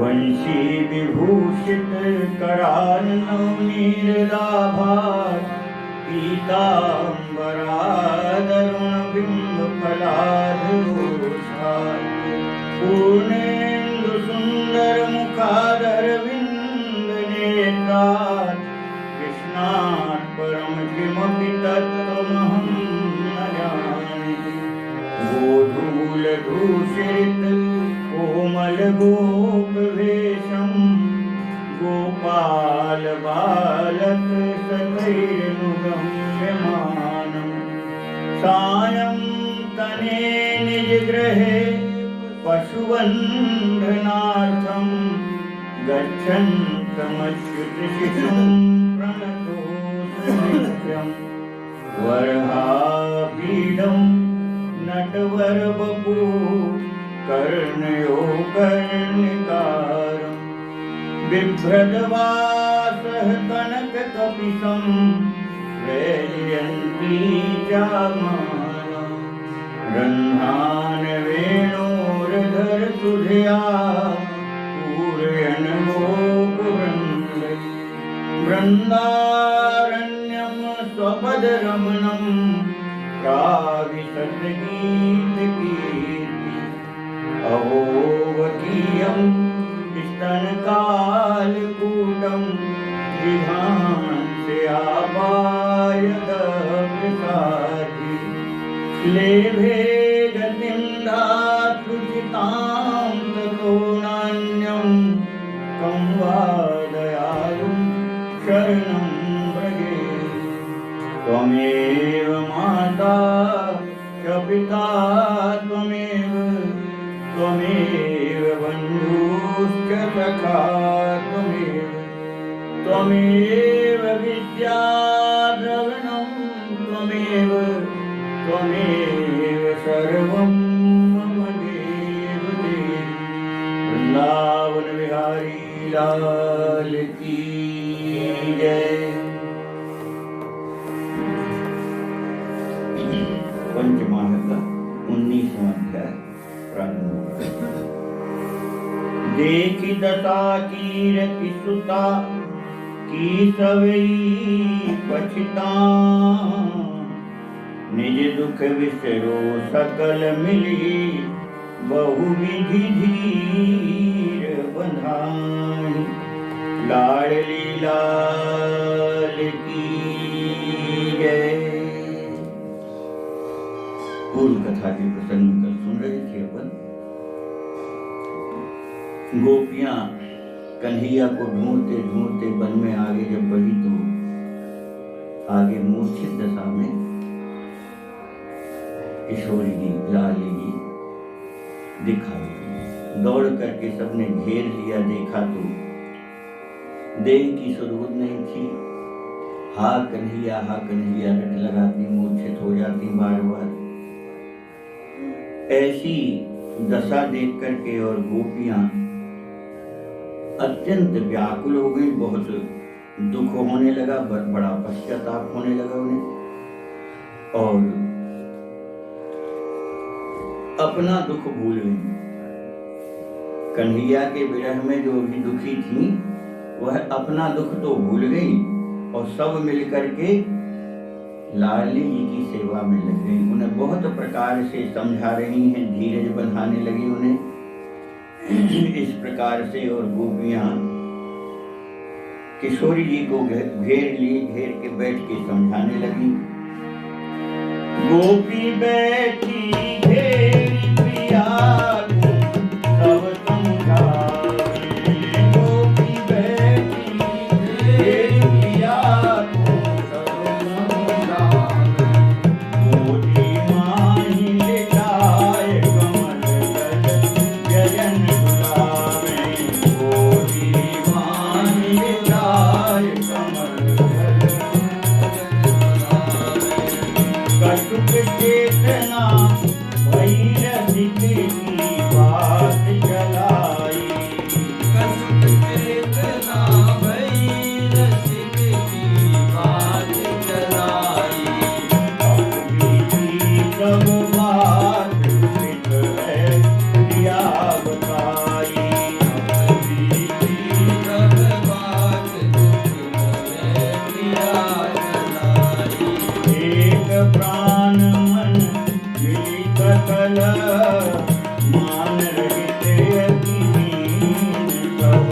वंशी विभूषित कराल नवनीरलाभार पीतांबरादरुण बिंब फलाधरोषाल पूर्णेन्दु सुंदर मुखादर विंद नेत्राल कृष्णात् परम किमपि तत्त्वमहं न जाने गोधूल दूषित कोमल गोप वेशम गोपाल बालक सतैर्नुगम्यमानं सायं तने निज गृहे पशुवन्धनार्थं गच्छन्तमच्युत शिशुं प्रणतोऽस्मि नित्यं वरहापीडं नटवरवपु कर्णयो कर्णिकारं बिभ्रदवासः कनककपिशं वैजयन्ती चामानं रन्ध्रान् वेणोर्धरसुधया पूरयन् गोपुवृन्दे वृन्दारण्यं स्वपदरमणं प्राविशत् गीतकीर्ति अहोवकीयं स्तनकालकूटं विधांस्य आपायदप्रसादि लेभे गतिं धातृचितां ततो नान्यं कं वा दयालुं शरणं व्रजे त्वमेव माता च पिता त्वमेव बन्धुश्च सखा त्वमेव विद्या द्रविणं त्वमेव 19वां अध्याय प्रारंभ। देखी दशा कीरति सुता की सवई पछितान, निज दुख विसरो सकल मिली बहुविधि धीर बंधाई। लाडली लाल की जय। पूर्व कथा के प्रसंग कल सुन रहे थे अपन। गोपियां कन्हैया को ढूंढते ढूंढते वन में आगे जब बढ़ी तो आगे मूर्छित दशा में किशोरी जी लाली जी दिखाई। दौड़ करके सबने घेर लिया, देखा तो देह की सुध नहीं थी। हा कन्हैया रट लगाती, मूर्छित हो जाती बार बार। ऐसी दशा देख करके और गोपियां अत्यंत व्याकुल हो गई। बहुत दुख होने लगा, बड़ा पश्चाताप होने लगा उन्हें, और अपना दुख भूल गई। कन्हैया के विरह में जो भी दुखी थी वह अपना दुख तो भूल गई और सब मिलकर के लाली जी की सेवा में लग गई। उन्हें बहुत प्रकार से समझा रही हैं, धीरज बंधाने लगी उन्हें इस प्रकार से। और गोपियां किशोरी जी को घेर के बैठ के समझाने लगी। गोपी बैठी घेर प्रिया सब समझावे। गोपी बैठी घेर प्रिया सब समझावे। गोदी माही लिटाए कमल गगन डुलावे। गोदी माही लिटाए कमल कटुक चेतना भैरसिक की बात चलाई। कटुक चेतना भैरसिक की बात चलाई। अपनी सब बात दुखित है प्रिया बताई। अपनी सब बात दुखित है प्रिया चलाई। एक प्राण मन मिली सकल मान रहिते अकीन सब।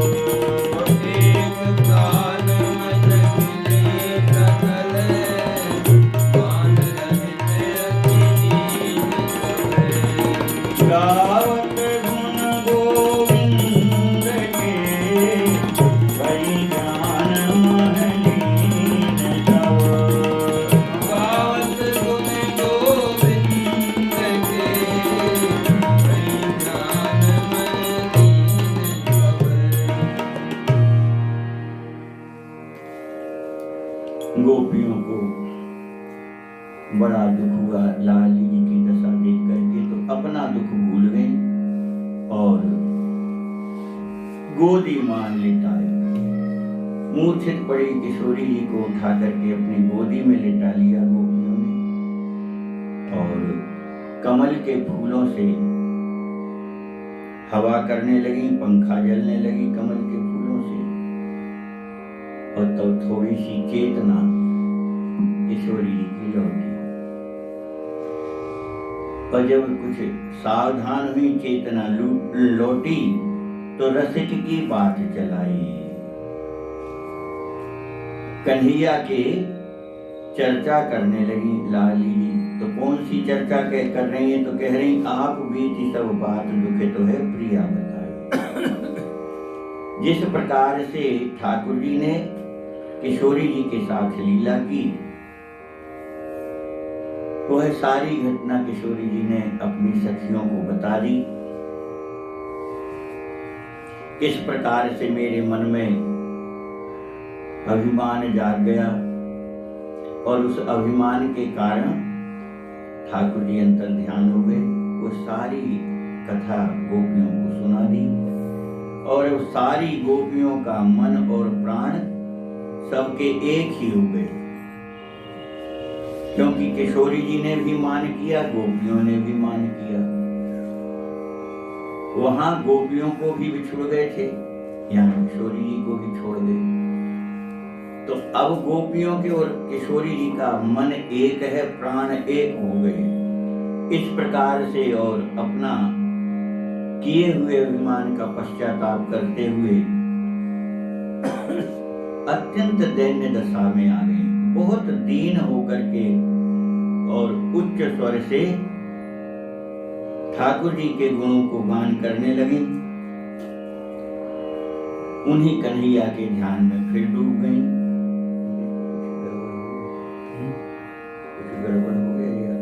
एक प्राण मन मिली सकल मान रहिते अकीन सब। गावत गुण गोविंद के भई ज्ञान महलीन सब। गावत गुण गोविंद के भई ज्ञान महलीन सब। गोपियों को बड़ा दुख हुआ लाली जी की दशा देख करके, तो अपना दुख भूल गई और गोदी मान लिटाए। मूर्छित पड़ी किशोरी जी को उठा करके अपनी गोदी में लिटा लिया गोपियों ने, और कमल के फूलों से हवा करने लगी, पंखा जलने लगी कमल के फूलों से। और तब थोड़ी सी चेतना किशोरी जी की लौटी, और जब कुछ सावधान हुई, चेतना लौटी, तो रसिक की बात चलाई। कन्हैया के चर्चा करने लगी लाली जी। तो कौन सी चर्चा कर रही है? तो कह रही आप बीती सब बात दुखित तो है प्रिया बताई। जिस प्रकार से ठाकुर जी ने किशोरी जी के साथ लीला की, वह सारी घटना किशोरी जी ने अपनी सखियों को बता दी। किस प्रकार से मेरे मन में अभिमान जाग गया और उस अभिमान के कारण ठाकुर जी अंतर ध्यान हो गए। वो सारी कथा गोपियों को सुना दी, और सारी गोपियों का मन और प्राण सबके एक ही हो गए। क्योंकि किशोरी जी ने भी मान किया, गोपियों ने भी मान किया। वहां गोपियों को भी बिछुड़ गए थे, यहाँ किशोरी जी को भी छोड़ गए। तो अब गोपियों के और किशोरी जी का मन एक है, प्राण एक हो गए। इस प्रकार से और अपना किए हुए अभिमान का पश्चाताप करते हुए अत्यंत दैन्य दशा में आ गए। बहुत दीन होकर के और उच्च स्वर से ठाकुर जी के गुणों को गान करने लगे। उन्हीं कन्हैया के ध्यान में फिर डूब गई। गड़बड़ हो गया।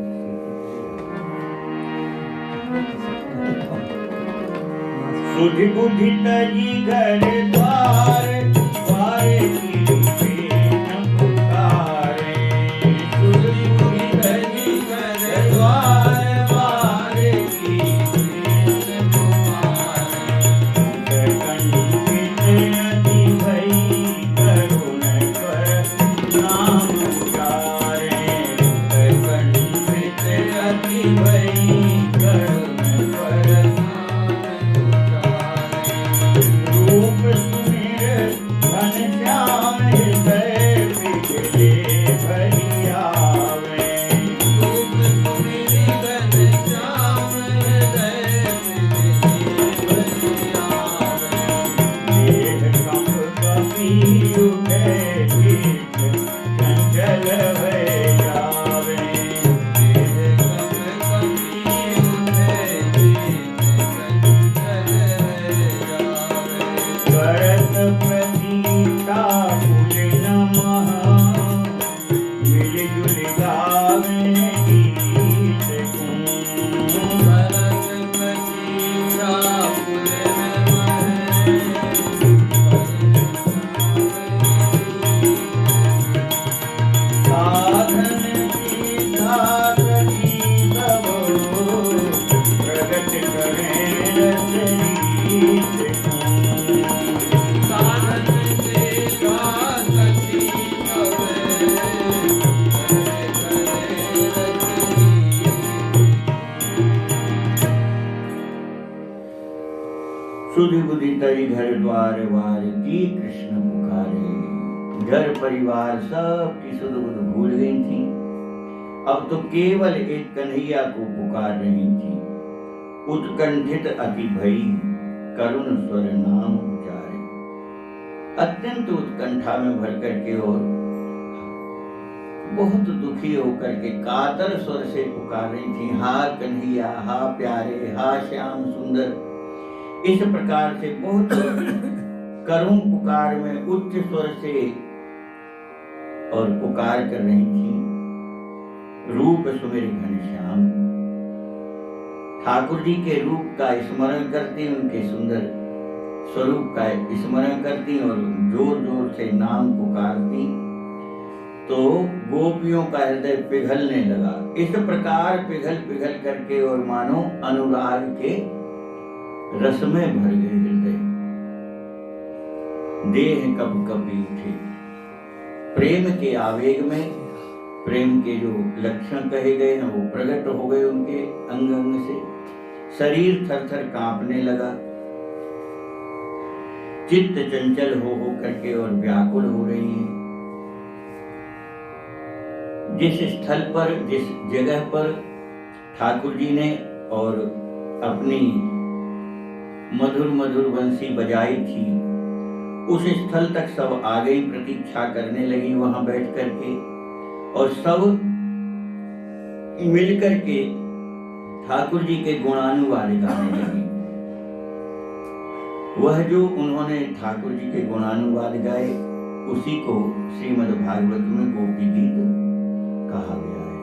सुधि बुद्धि तजी घर द्वार द्वारे की प्रेम पुकारे। सुधि बुद्धि तजी घर द्वार द्वारे की प्रेम पुकारे। कंठित अति भई करुण कर नाम उचारे। कंठित अति भई करुण कर रूप सुमिर घनश्याम हृदय बिगड़े भई आवे। रूप सुमिर घनश्याम हृदय बिगड़े भई आवे। देह कंप कपी उठे चित्त चंचल भय जावे। देह कंप कपी उठे चित्त चंचल भय जावे। करत प्रतीक्षा फूल नमः मिलजुल गावे गीत गुण। करत प्रतीक्षा फूल साधन की धातरी सब प्रगट करें रसरीत गुण। साधन के धातरी सब प्रगट करें रसरीत। सुधि बुद्धि तरी घर द्वार वार की कृष्ण पुकारे। घर परिवार सब की सुध बुध भूल गई थी, अब तो केवल एक कन्हैया को पुकार रही थी। उत्कंठित अति भई करुण स्वर नाम उचारे। अत्यंत उत्कंठा में भर करके और बहुत दुखी होकर के कातर स्वर से पुकार रही थी, हा कन्हैया, हा प्यारे, हा श्याम सुंदर। इस प्रकार से बहुत करुण पुकार में उच्च स्वर से और पुकार कर रही थी। रूप सुमिर घनश्याम, ठाकुर जी के रूप का स्मरण करती, उनके सुंदर स्वरूप का स्मरण करती और जोर जोर से नाम पुकारती, तो गोपियों का हृदय पिघलने लगा। इस प्रकार पिघल पिघल करके और मानो अनुराग के रस में भर गए हृदय। देह कब कभी उठे। प्रेम के आवेग में प्रेम के जो लक्षण कहे गए हैं वो प्रकट हो गए उनके अंग अंग से। शरीर थर थर कांपने लगा। चित्त चंचल हो करके और व्याकुल हो रही है। जिस स्थल पर, जिस जगह पर ठाकुर जी ने और अपनी मधुर मधुर बंसी बजाई थी, उस स्थल तक सब आ गई, प्रतीक्षा करने लगी वहां बैठ करके, और सब मिल करके ठाकुर जी के गुणानुवाद गाने लगी। वह जो उन्होंने ठाकुर जी के गुणानुवाद गाए, उसी को श्रीमद् भागवत में गोपी गीत कहा गया है।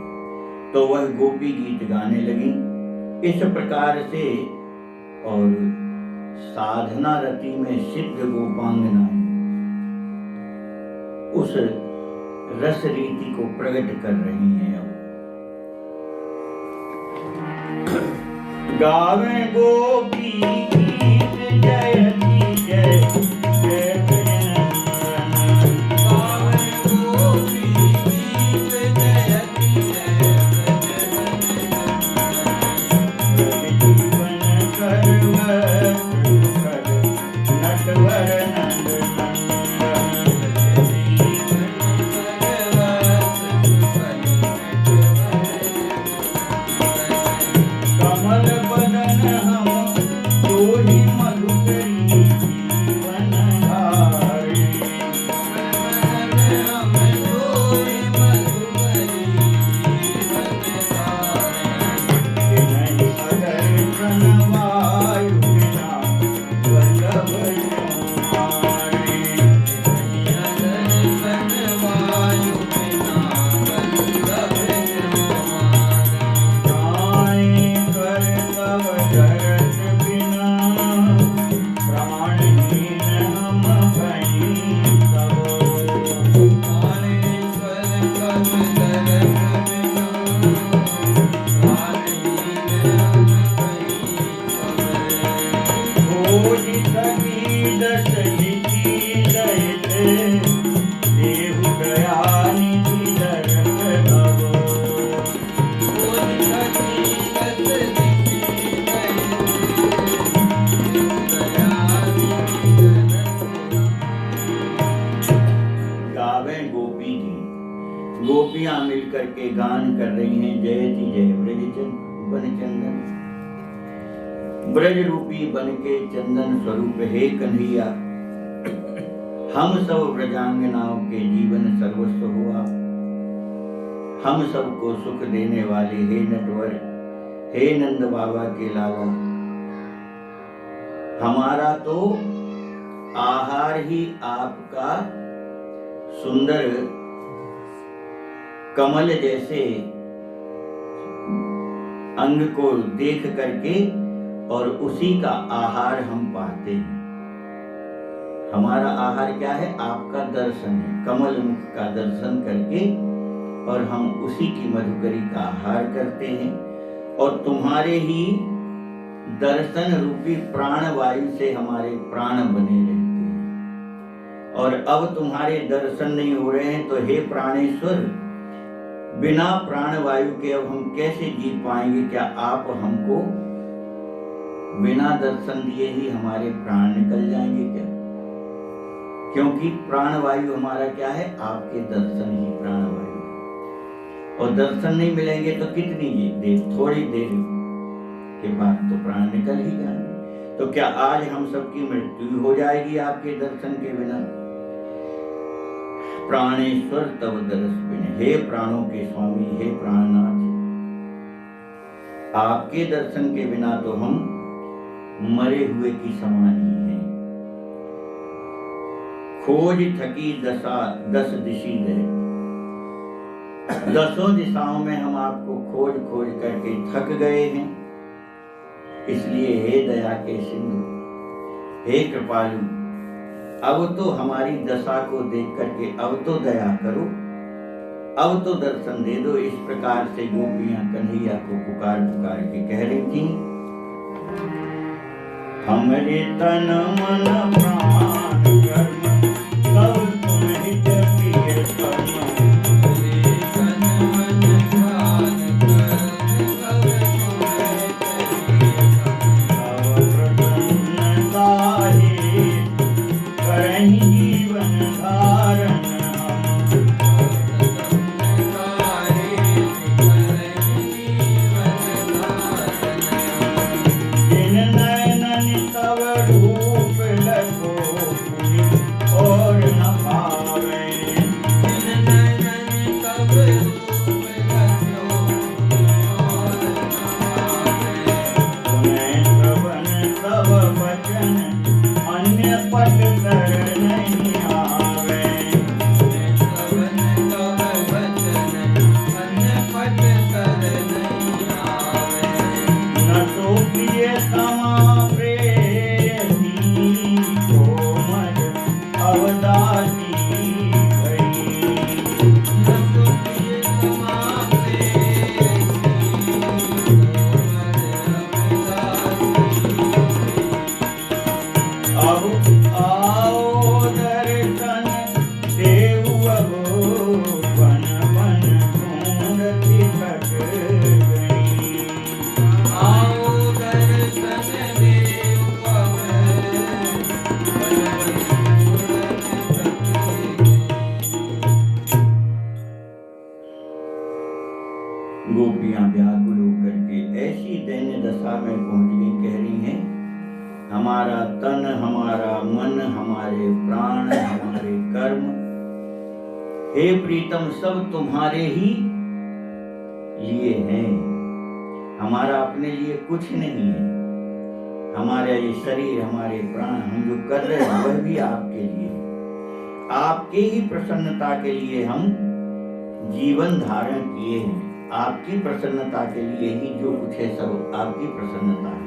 तो वह गोपी गीत गाने लगी। इस प्रकार से और साधना रति में सिद्ध गोपांगना उस रस रीति को प्रकट कर रही हैं। गावे गोपी गीत जयति जय जय गावे गोपी गीत जयति बन चंदन, ब्रज रूपी बन के चंदन स्वरूप हे कन्हैया, हम सब ब्रजांगनाओं के जीवन सर्वस्व हुआ, हम सबको सुख देने वाले हे नटवर, हे नंद बाबा के लाला, हमारा तो आहार ही आपका सुंदर कमल जैसे अंग को देख करके और उसी का आहार हम पाते हैं। हमारा आहार क्या है? आपका दर्शन है, कमल मुख का दर्शन करके, और हम उसी की मधुकरी का आहार करते हैं, और तुम्हारे ही दर्शन रूपी प्राण वायु से हमारे प्राण बने रहते हैं। और अब तुम्हारे दर्शन नहीं हो रहे हैं तो हे प्राणेश्वर, बिना प्राण वायु के अब हम कैसे जी पाएंगे? क्या आप हमको बिना दर्शन दिए ही हमारे प्राण निकल जाएंगे क्या? क्योंकि प्राण वायु हमारा क्या है? आपके दर्शन ही प्राण वायु, और दर्शन नहीं मिलेंगे तो कितनी देर, थोड़ी देर के बाद तो प्राण निकल ही जाएंगे। तो क्या आज हम सबकी मृत्यु हो जाएगी आपके दर्शन के बिना? प्राणेश्वर तब दर्श बिन, हे प्राणों के स्वामी, हे प्राणनाथ, आपके दर्शन के बिना तो हम मरे हुए की समान ही हैं। खोज थकी दस दिशी दे, दसों दिशाओं में हम आपको खोज खोज करके थक गए हैं। इसलिए हे दया के सिंधु, हे कृपालु, अब तो हमारी दशा को देख करके अब तो दया करो, अब तो दर्शन दे दो। इस प्रकार से गोपियां कन्हैया को पुकार पुकार के कह रही थी, हमरे तन मन प्राण कर्म सब तुम्हें प्रिय कर्म, गोपियां व्याकुल होकर के ऐसी दैन्य दशा में पहुंच गई, कह रही हैं, हमारा तन, हमारा मन, हमारे प्राण, हमारे कर्म, हे प्रीतम, सब तुम्हारे ही लिए हैं, हमारा अपने लिए कुछ नहीं है। हमारा ये शरीर, हमारे प्राण, हम जो कर रहे हैं वह भी आपके लिए, आपके ही प्रसन्नता के लिए हम जीवन धारण किए हैं। आपकी प्रसन्नता के लिए ही जो कुछ है सब आपकी प्रसन्नता है,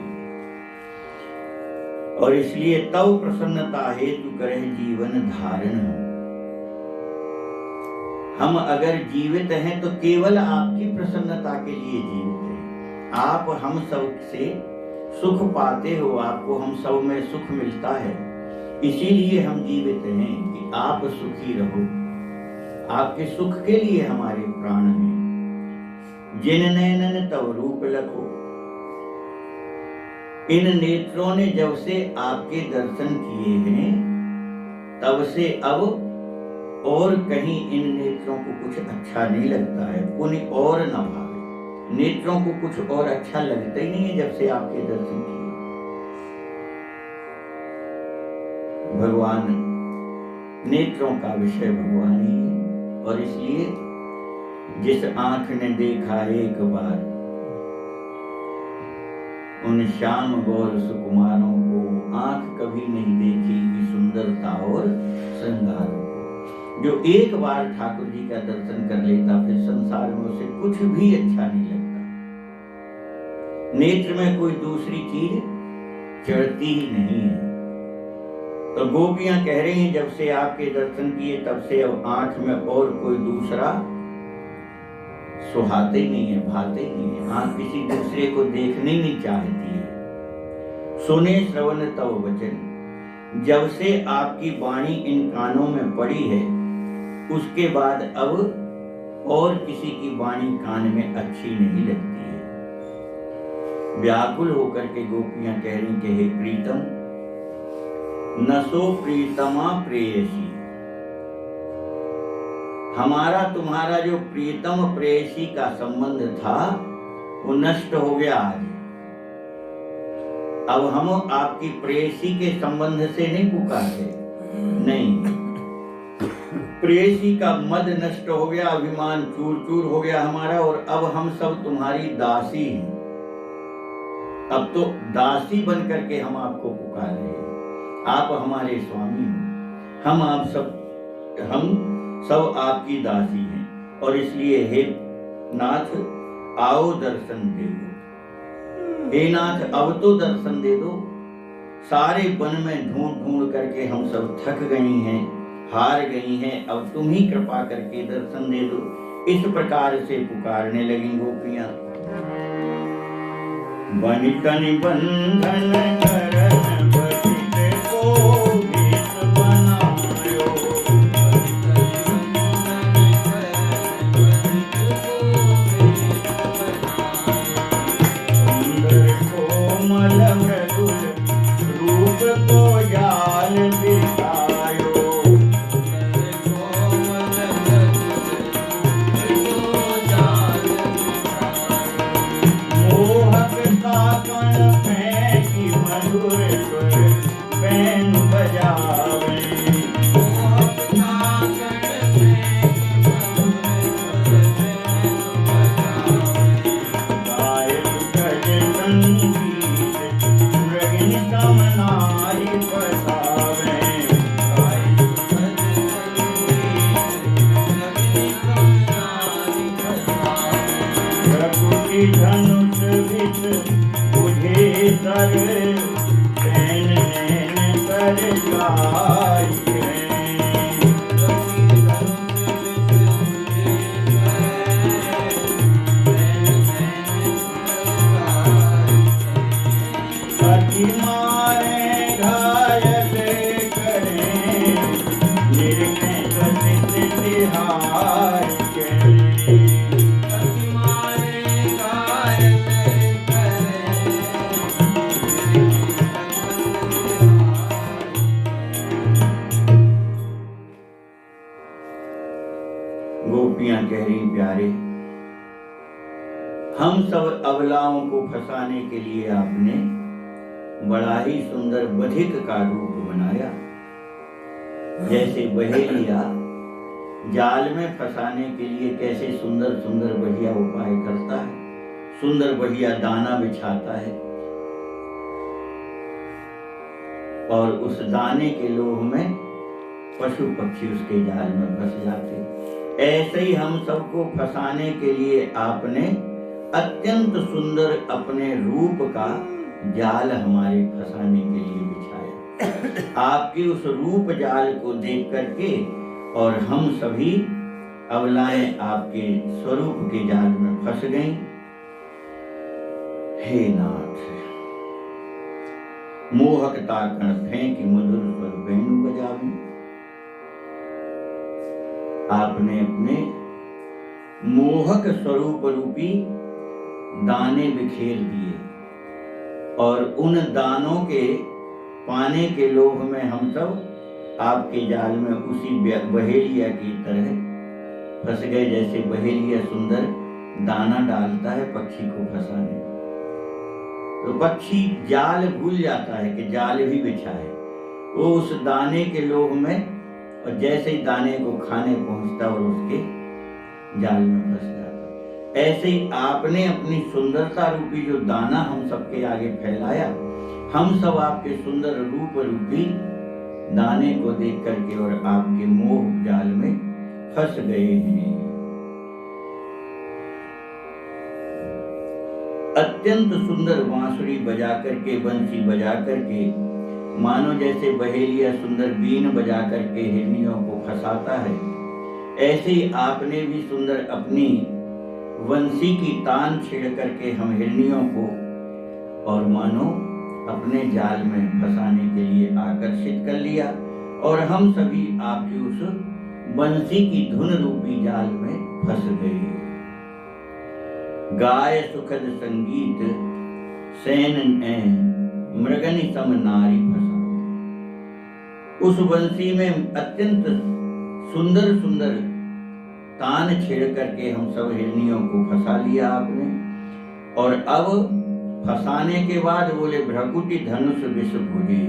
और इसलिए तव प्रसन्नता हेतु करे जीवन धारण। हम अगर जीवित हैं तो केवल आपकी प्रसन्नता के लिए जीवित हैं। आप हम सब से सुख पाते हो, आपको हम सब में सुख मिलता है, इसीलिए हम जीवित हैं कि आप सुखी रहो। आपके सुख के लिए हमारे प्राण हैं। जिन नैनन तव रूप लखो, इन नेत्रों ने जब से आपके दर्शन किए हैं तब से अब और कहीं इन नेत्रों को कुछ अच्छा नहीं लगता है, पुण्य और न भावे। नेत्रों को कुछ और अच्छा लगता ही नहीं है जब से आपके दर्शन किए। भगवान, नेत्रों का विषय भगवान ही है, और इसलिए जिस आंख ने देखा एक बार उन श्याम गौर सुकुमारों को, आंख कभी नहीं देखेगी सुंदरता और श्रृंगार को। जो एक बार ठाकुर जी का दर्शन कर लेता फिर संसार में उसे कुछ भी अच्छा नहीं लगता। नेत्र में कोई दूसरी चीज चढ़ती ही नहीं है। तो गोपियां कह रही हैं जब से आपके दर्शन किए तब से अब आंख में और कोई दूसरा सुहाते ही नहीं है, भाते ही नहीं है। आंख किसी दूसरे को देखने ही नहीं चाहती है। सुने श्रवण तव वचन, जब से आपकी वाणी इन कानों में पड़ी है उसके बाद अब और किसी की वाणी कान में अच्छी नहीं लगती है। व्याकुल होकर के गोपियां कह रही कि हे प्रीतम, नसो प्रीतमा प्रेयसी, हमारा तुम्हारा जो प्रीतम प्रेयसी का संबंध था वो नष्ट हो गया आज। अब हम आपकी प्रेयसी के संबंध से नहीं पुकारते, नहीं, प्रेयसी का मद नष्ट हो गया, अभिमान चूर चूर हो गया हमारा, और अब हम सब तुम्हारी दासी हैं। अब तो दासी बन करके हम आपको पुकार रहे हैं। आप हमारे स्वामी हो, हम सब आपकी दासी हैं, और इसलिए हे नाथ आओ दर्शन दे दो। हे नाथ अब तो दर्शन दे दो। सारे वन में ढूंढ ढूंढ करके हम सब थक गई हैं, हार गई हैं, अब तुम ही कृपा करके दर्शन दे दो। इस प्रकार से पुकारने लगी गोपियां। बनितनि बंधन करन बसित को गीत बनायो, सुंदर कोमल मृदुल रूप को जाल दिखायो, मोहक का कण फेंकी मधुर स्वर बैन बजावे, गायक गज संगीत मृगिन कमनारी बसावे, प्रकृति धनुष विष बुझे तर, नैन नैन तर गाय अति मारे घायल करें, निर्णय सतित तिहार करें, अति मारे घायल करें। गोपियां कह रही प्यारे, हम सब अबलाओं को फंसाने के लिए आपने बड़ा ही सुंदर बधिक का रूप बनाया। जैसे बहेलिया जाल में फंसाने के लिए कैसे सुंदर सुंदर बढ़िया उपाय करता है, सुंदर बढ़िया दाना बिछाता है, और उस दाने के लोभ में पशु पक्षी उसके जाल में फंस जाते। ऐसे ही हम सबको फंसाने के लिए आपने अत्यंत सुंदर अपने रूप का जाल हमारे फंसाने के लिए बिछाया। आपके उस रूप जाल को देख करके और हम सभी अबलाएं आपके स्वरूप के जाल में फंस गईं। हे नाथ, मोहकता कण फेंकी मधुर स्वर वेणु बजावी। आपने अपने मोहक स्वरूप रूपी दाने बिखेर दिए, और उन दानों के पाने के लोभ में हम सब आपके जाल में उसी बहेलिया की तरह फंस गए। जैसे बहेलिया सुंदर दाना डालता है पक्षी को फंसाने, तो पक्षी जाल भूल जाता है कि जाल भी बिछा है। वो उस दाने के लोभ में, और जैसे ही दाने को खाने पहुंचता और उसके जाल में फंस जाता। ऐसे ही आपने अपनी सुंदरता रूपी जो दाना हम सबके आगे फैलाया, हम सब आपके सुंदर रूप रूपी दाने को देख करके और आपके मोह जाल में फंस गए हैं। अत्यंत सुंदर बांसुरी बजा करके, बंसी बजा करके, मानो जैसे बहेलिया सुंदर बीन बजा करके हिरनियों को फंसाता है, ऐसे ही आपने भी सुंदर अपनी वंशी की तान छेड़ करके हम हिरनियों को और मानो अपने जाल में फंसाने के लिए आकर्षित कर लिया, और हम सभी आपकी उस बंसी की धुन रूपी जाल में फंस गए। गाय सुखद संगीत सैन मृगनि सम नारी फंसा। उस बंसी में अत्यंत सुंदर सुंदर तान छेड़ करके हम सब हिरनियों को फंसा लिया आपने, और अब फंसाने के बाद बोले भ्रकुटि धनुष विष भुजे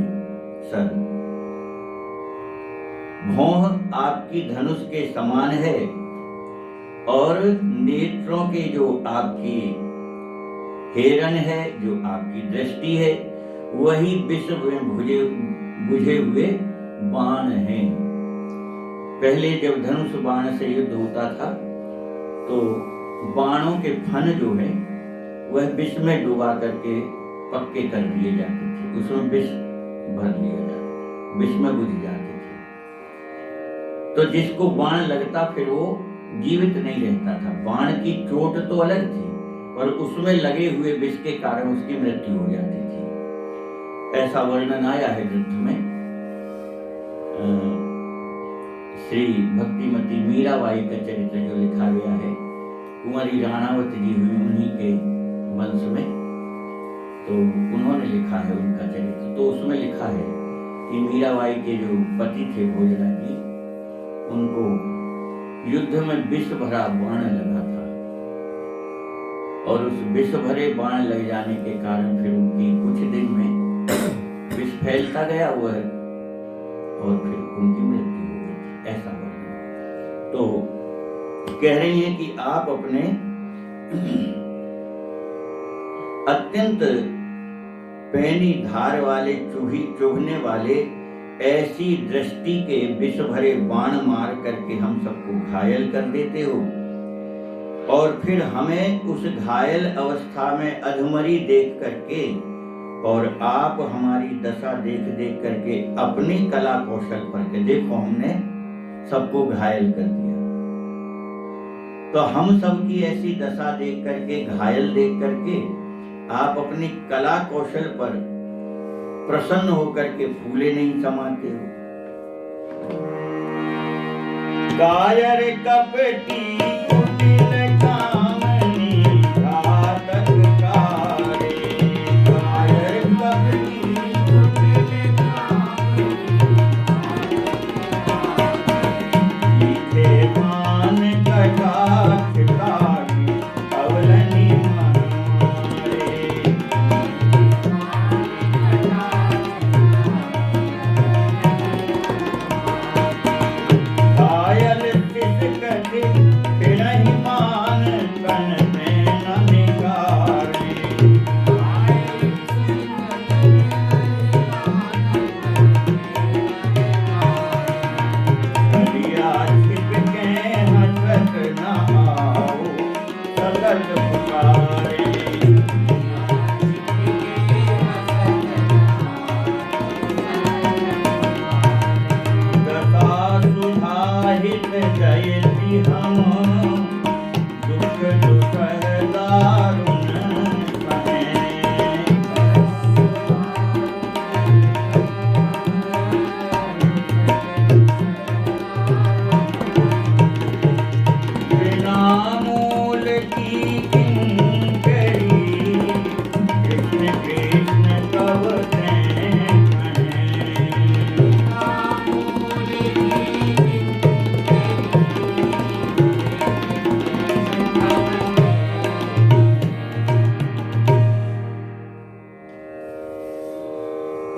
सर। भौह आपकी धनुष के समान है, और नेत्रों के जो आपकी हेरन है, जो आपकी दृष्टि है, वही विष में बुझे हुए बाण हैं। पहले जब धनुष बाण से युद्ध होता था तो बाणों के फन जो है वह विष में डुबा करके पक्के कर दिए जाते थे, उसमें विष भर लिया जाता, विष में बुझ जाते थे। तो जिसको बाण लगता फिर वो जीवित नहीं रहता था। बाण की चोट तो अलग थी, और उसमें लगे हुए विष के कारण उसकी मृत्यु हो जाती थी। ऐसा वर्णन आया है ग्रंथ में। श्री भक्तिमती मीराबाई का चरित्र जो लिखा गया है, कुंवरी राणावत जी हुई उन्हीं के वंश में, तो उन्होंने लिखा है उनका चरित्र। तो उसमें लिखा है कि मीराबाई के जो पति थे भोजराज जी, उनको युद्ध में विष भरा बाण लगा था, और उस विष भरे बाण लग जाने के कारण फिर उनकी कुछ दिन में विष फैलता गया वह, और फिर उनकी मृत्यु हो गई थी। ऐसा वर्णन। तो कह रही हैं कि आप अपने अत्यंत पैनी धार वाले, चुभने वाले ऐसी दृष्टि के विष भरे बाण मार करके हम सबको घायल कर देते हो, और फिर हमें उस घायल अवस्था में अधमरी देख करके, और आप हमारी दशा देख देख करके अपनी कला कौशल पर के देखो हमने सबको घायल कर दिया। तो हम सबकी ऐसी दशा देख करके, घायल देख करके आप अपनी कला कौशल पर प्रसन्न होकर के फूले नहीं समाते हो। कायर कपटी कुटिल कामनी घातक कारे, कायर कपटी कुटिल कामनी मीठे पान कटाक्ष काटी अवलनी मारे। घायल किस कदे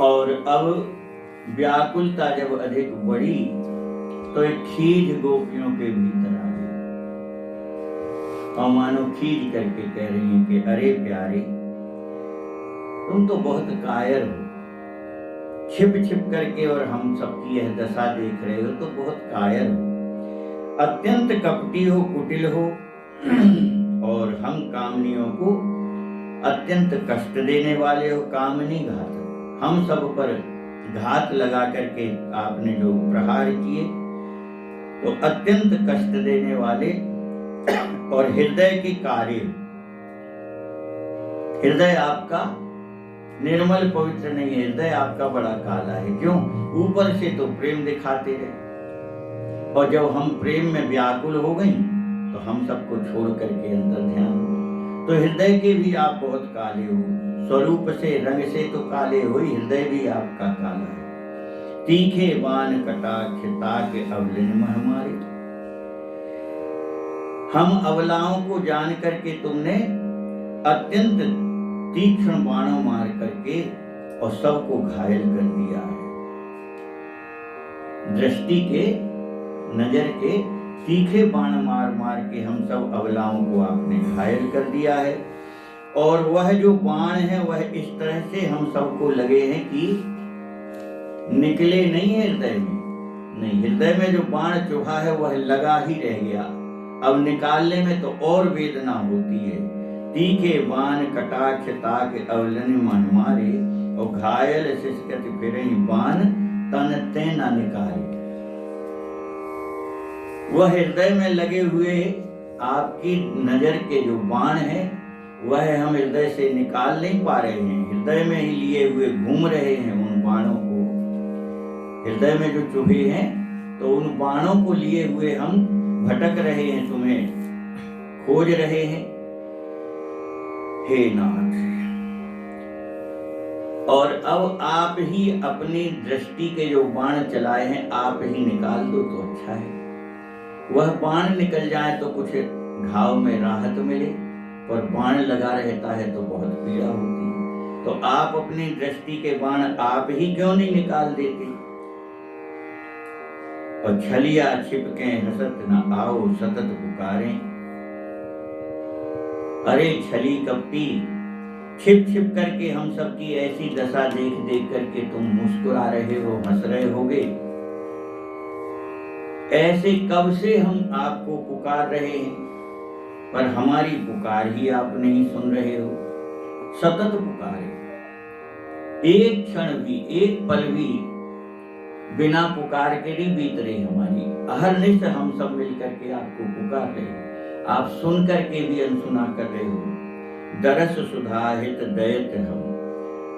और अब व्याकुलता जब अधिक बढ़ी तो एक खीज गोपियों के भीतर आ गई और मानो खीज करके कह रही हैं कि अरे प्यारे, तुम तो बहुत कायर हो, छिप छिप करके और हम सबकी यह दशा देख रहे हो तो बहुत कायर हो, अत्यंत कपटी हो, कुटिल हो और हम कामनियों को अत्यंत कष्ट देने वाले हो, कामनी घात, हम सब पर घात लगा करके आपने जो प्रहार किए तो अत्यंत कष्ट देने वाले और हृदय के कार्य, हृदय आपका निर्मल पवित्र नहीं है, हृदय आपका बड़ा काला है। क्यों? ऊपर से तो प्रेम दिखाते रहे और जब हम प्रेम में व्याकुल हो गई तो हम सबको छोड़ करके अंतर ध्यान हो, तो हृदय के भी आप बहुत काले हो, स्वरूप से रंग से तो काले हो ही, हृदय भी आपका काला है। तीखे बाण कटाक्ष ताके अवलिन मह मारे, हम अवलाओं को जान करके तुमने अत्यंत तीक्ष्ण बाणों मार करके और सबको घायल कर दिया है। दृष्टि के, नजर के तीखे बाण मार मार के हम सब अवलाओं को आपने घायल कर दिया है। और वह जो बाण है वह इस तरह से हम सबको लगे हैं कि निकले नहीं है हृदय में, नहीं, हृदय में जो बाण चुभा है वह लगा ही रह गया, अब निकालने में तो और वेदना होती है। तीखे बाण कटाक्ष ताके अवलन मन मारे, और घायल सिसकत फिरहि बाण तन ते न निकाले। वह हृदय में लगे हुए आपकी नजर के जो बाण है वह हम हृदय से निकाल नहीं पा रहे हैं, हृदय में ही लिए हुए घूम रहे हैं उन बाणों को। हृदय में जो चुभे हैं तो उन बाणों को लिए हुए हम भटक रहे हैं, तुम्हें खोज रहे हैं हे नाथ। और अब आप ही अपनी दृष्टि के जो बाण चलाए हैं आप ही निकाल दो तो अच्छा है। वह बाण निकल जाए तो कुछ घाव में राहत मिले, पर बाण लगा रहता है तो बहुत पीड़ा होती है। तो आप अपनी दृष्टि के बाण आप ही क्यों नहीं निकाल देते? और छलिया छिपके हसत न आओ सतत पुकारें। अरे छली कपटी, छिप छिप करके हम सबकी ऐसी दशा देख देख करके तुम मुस्कुरा रहे हो, हंस रहे होगे। ऐसे कब से हम आपको पुकार रहे हैं, पर हमारी पुकार ही आप नहीं सुन रहे हो। सतत पुकारे, एक क्षण भी, एक पल भी बिना पुकार के नहीं बीत रही हमारी। अहरनिश हम सब मिलकर के आपको पुकार रहे हैं, आप सुन करके भी अनसुना कर रहे हो। दरस सुधाहित दयत हम,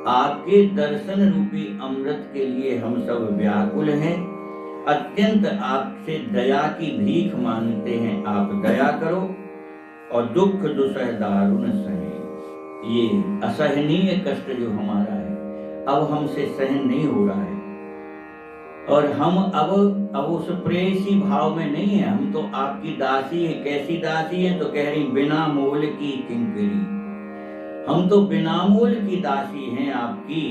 आपके दर्शन रूपी अमृत के लिए हम सब व्याकुल हैं। अत्यंत आपसे दया की भीख मांगते हैं, आप दया करो और दुख दुसह दारुण सहे। ये असहनीय कष्ट जो हमारा है अब हमसे सहन नहीं हो रहा है, और हम अब उस प्रेयसी भाव में नहीं है। हम तो आपकी दासी है। कैसी दासी है? तो कह रही बिना मोल की किंकरी, हम तो बिना मोल की दासी हैं आपकी।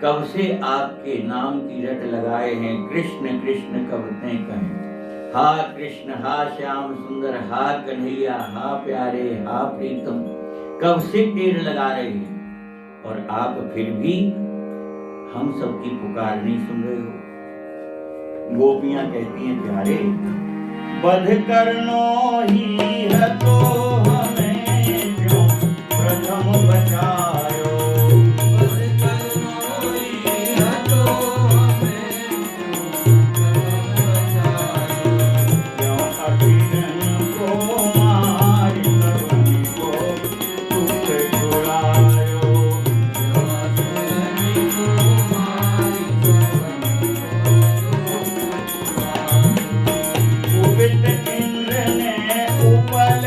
कब से आपके नाम की रट लगाए हैं, कृष्ण कृष्ण कब ते कहें। हा कृष्ण, हा श्याम सुंदर, हा कन्हैया, हा प्यारे, हा प्रीतम, कब से टेर लगा रहे हैं, और आप फिर भी हम सबकी पुकार नहीं सुन रहे हो। गोपियां कहती हैं प्यारे, बध करनो ही है तो हमें क्यों प्रथम बचायो। बध करनो ही है तो हमें क्यों प्रथम बचायो। क्यों अखिलन को मार सबनी को दुख छुड़ायो। क्यों अखिलन को मार सबनी को इंद्र ने उपल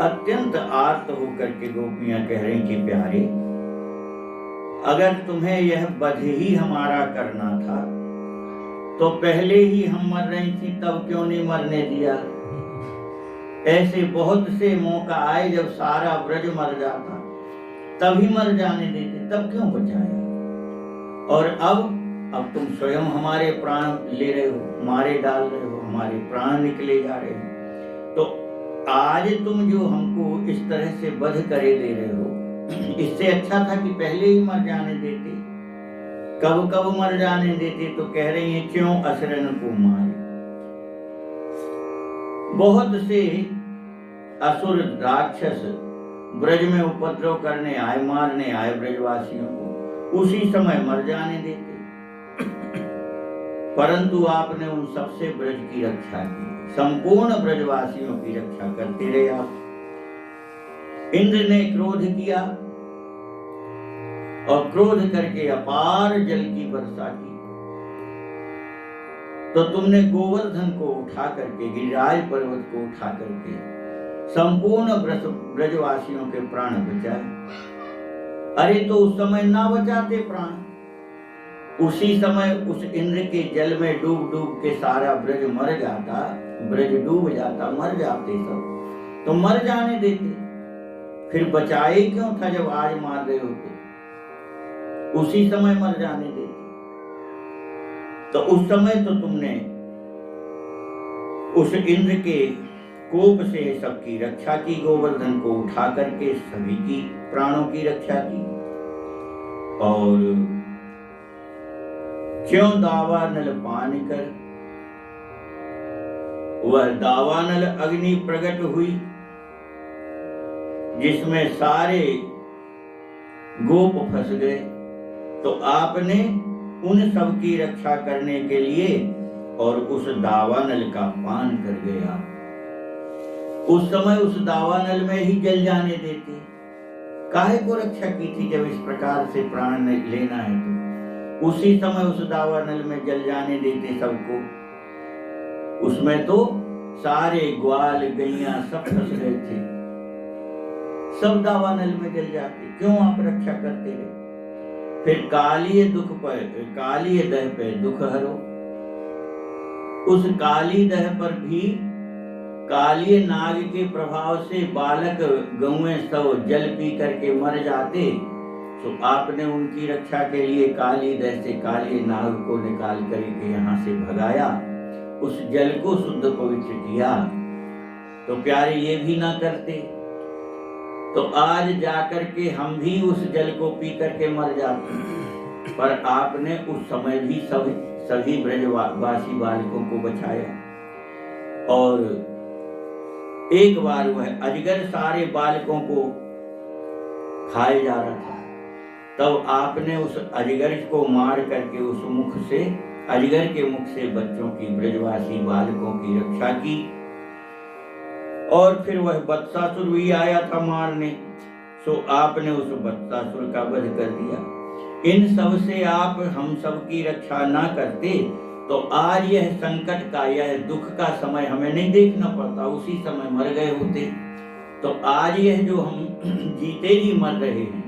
अत्यंत आर्त होकर के गोपियां कह रही कि प्यारे, अगर तुम्हें यह वध ही हमारा करना था तो पहले ही हम मर रही थी, तब क्यों नहीं मरने दिया? ऐसे बहुत से मौका आए जब सारा ब्रज मर जाता, तभी मर जाने देते, तब क्यों बचाया? और अब तुम स्वयं हमारे प्राण ले रहे हो, मारे डाल रहे हो, हमारे प्राण निकले जा रहे हो। तो आज तुम जो हमको इस तरह से वध करे दे रहे हो, इससे अच्छा था कि पहले ही मर जाने देते। कब कब मर जाने देते? तो कह रही है क्यों असुरन को मारे। बहुत से असुर राक्षस ब्रज में उपद्रव करने आए, मारने आए ब्रजवासियों को, उसी समय मर जाने देते। परंतु आपने उन सबसे ब्रज की रक्षा की, संपूर्ण ब्रजवासियों की रक्षा करते रहे आप। इंद्र ने क्रोध किया और क्रोध करके अपार जल की वर्षा की, तो तुमने गोवर्धन को उठा करके, गिरिराज पर्वत को उठा करके संपूर्ण ब्रजवासियों के प्राण बचाए। अरे तो उस समय ना बचाते प्राण, उसी समय उस इंद्र के जल में डूब डूब के सारा ब्रज मर जाता, ब्रज डूब जाता, मर जाते सब, तो मर जाने देते। फिर बचाए क्यों था जब आज मार रहे होते? उसी समय मर जाने देते। तो उस समय तो तुमने उस इंद्र के कोप से सबकी रक्षा की, गोवर्धन को उठा करके सभी की प्राणों की रक्षा की। और क्यों दावानल पान कर, वह दावानल अग्नि प्रकट हुई जिसमें सारे गोप फंस गए, तो आपने उन सब की रक्षा करने के लिए और उस दावानल का पान कर गया। उस समय उस दावानल में ही जल जाने देते। काहे को रक्षा की थी? जब इस प्रकार से प्राण लेना है तो उसी समय उस दावानल में जल जाने देते सबको। उसमें तो सारे ग्वाल गैया सब फंस गए थे, सब दावानल में जल जाते। क्यों आप रक्षा करते रहे? फिर कालिए दुख पर, कालिए दह पे दुख हरो। उस काली दह पर भी कालिए नाग के प्रभाव से बालक गौएं सब जल पी करके मर जाते, तो आपने उनकी रक्षा के लिए काली दह से कालिए नाग को निकाल करके यहाँ से भगाया, उस जल को शुद्ध पवित्र किया। तो प्यारे ये भी ना करते तो आज जाकर के हम भी उस जल को पी करके मर जाते। पर आपने उस समय भी सभी ब्रजवासी बालकों को बचाया। और एक बार वह अजगर सारे बालकों को खाए जा रहा था, तब आपने उस अजगर को मार करके उस मुख से, अजगर के मुख से बच्चों की, ब्रजवासी बालकों की रक्षा की। और फिर वह बत्सासुर भी आया था मारने, सो आपने उस बत्सासुर का वध कर दिया। इन सब से आप हम सब की रक्षा ना करते तो आज यह संकट का, यह दुख का समय हमें नहीं देखना पड़ता, उसी समय मर गए होते। तो आज यह जो हम जीते जी मर रहे हैं,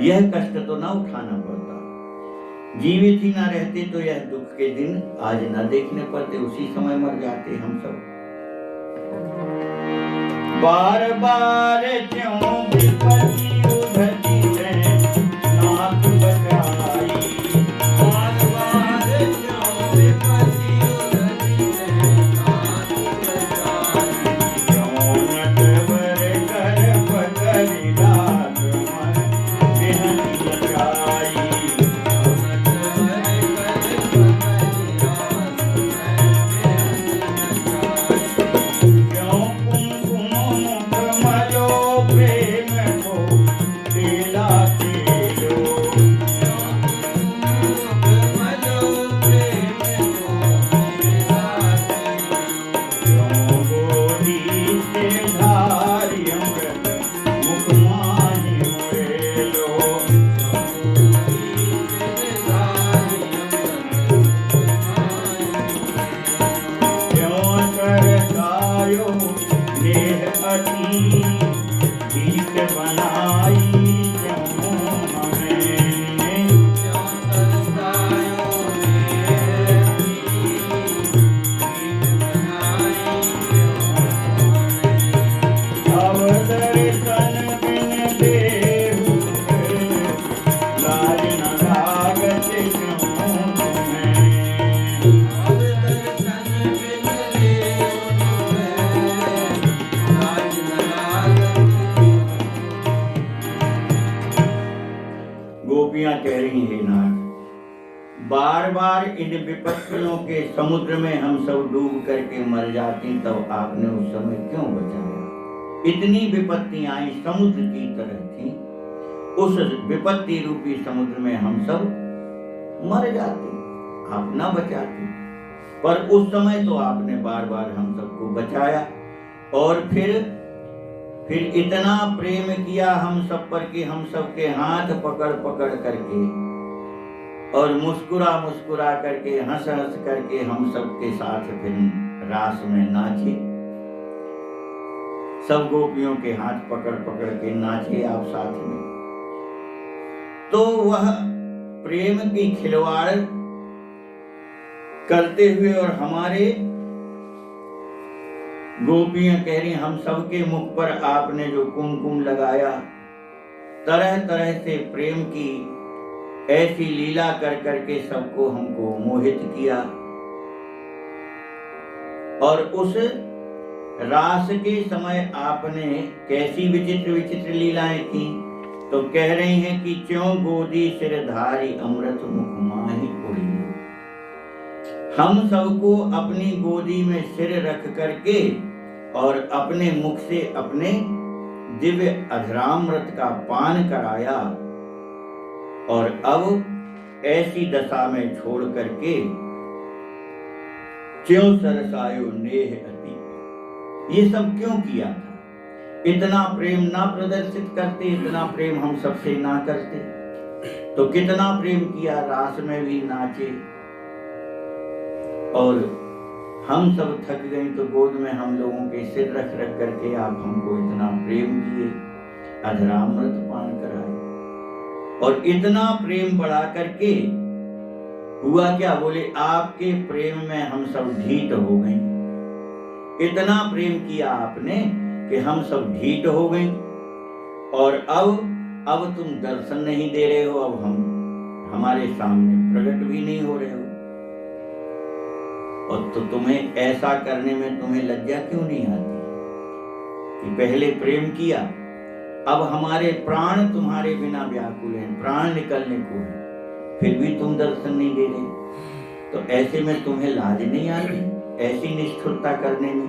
यह कष्ट तो ना उठाना पड़ता। जीवित ही ना रहते तो यह दुख के दिन आज ना देखने पड़ते, उसी समय मर जाते हम सब। बार बार क्यों विपत्ति उधती है, नाथ बचाई। बार बार क्यों विपत्ति उधती है, नाथ बचाई। क्यों नटवर कर बदली रात मन बिहन बचाई। क्यों कुमकुम मुख मलो प्रेम को बार इन विपत्तियों के समुद्र में हम सब डूब करके मर जाते, तब आपने उस समय क्यों बचाया? इतनी विपत्तियां आई, समुद्र की तरह थी, उस विपत्ति रूपी समुद्र में हम सब मर जाते, आप ना बचाते। पर उस समय तो आपने बार बार हम सबको बचाया, और फिर इतना प्रेम किया हम सब पर कि हम सबके हाथ पकड़ पकड़ करके और मुस्कुरा मुस्कुरा करके, हंस हंस करके हम सबके साथ फिर रास में नाचे। सब गोपियों के हाथ पकड़ पकड़ के नाचे आप साथ में। तो वह प्रेम की खिलवाड़ करते हुए, और हमारे गोपियां कह रही, हम सबके मुख पर आपने जो कुमकुम लगाया, तरह तरह से प्रेम की ऐसी लीला कर करके सबको हमको मोहित किया। और उस रास के समय आपने कैसी विचित्र विचित्र लीलाएं की, तो कह रही हैं कि क्यों गोदी सिरधारी अमृत मुख माही उड़ी। हम सबको अपनी गोदी में सिर रख करके और अपने मुख से अपने दिव्य अधरामृत का पान कराया, और अब ऐसी दशा में छोड़ करके क्यों सरसायो नेह अति। ये सब क्यों किया था? इतना प्रेम ना प्रदर्शित करते, इतना प्रेम हम सबसे ना करते, तो कितना प्रेम किया, रास में भी नाचे। और हम सब थक गए तो गोद में हम लोगों के सिर रख रख करके आप हमको इतना प्रेम किए, अधरामृत पान कराए, और इतना प्रेम बढ़ा करके हुआ क्या? बोले आपके प्रेम में हम सब ढीठ हो गए। इतना प्रेम किया आपने कि हम सब ढीठ हो गए, और अब तुम दर्शन नहीं दे रहे हो, अब हम हमारे सामने प्रकट भी नहीं हो रहे हो। और तो तुम्हें ऐसा करने में तुम्हें लज्जा क्यों नहीं आती कि पहले प्रेम किया, अब हमारे प्राण तुम्हारे बिना व्याकुल हैं, प्राण निकलने को है, फिर भी तुम दर्शन नहीं दे रहे। तो ऐसे में तुम्हें लाज नहीं आती ऐसी निष्ठुरता करने में?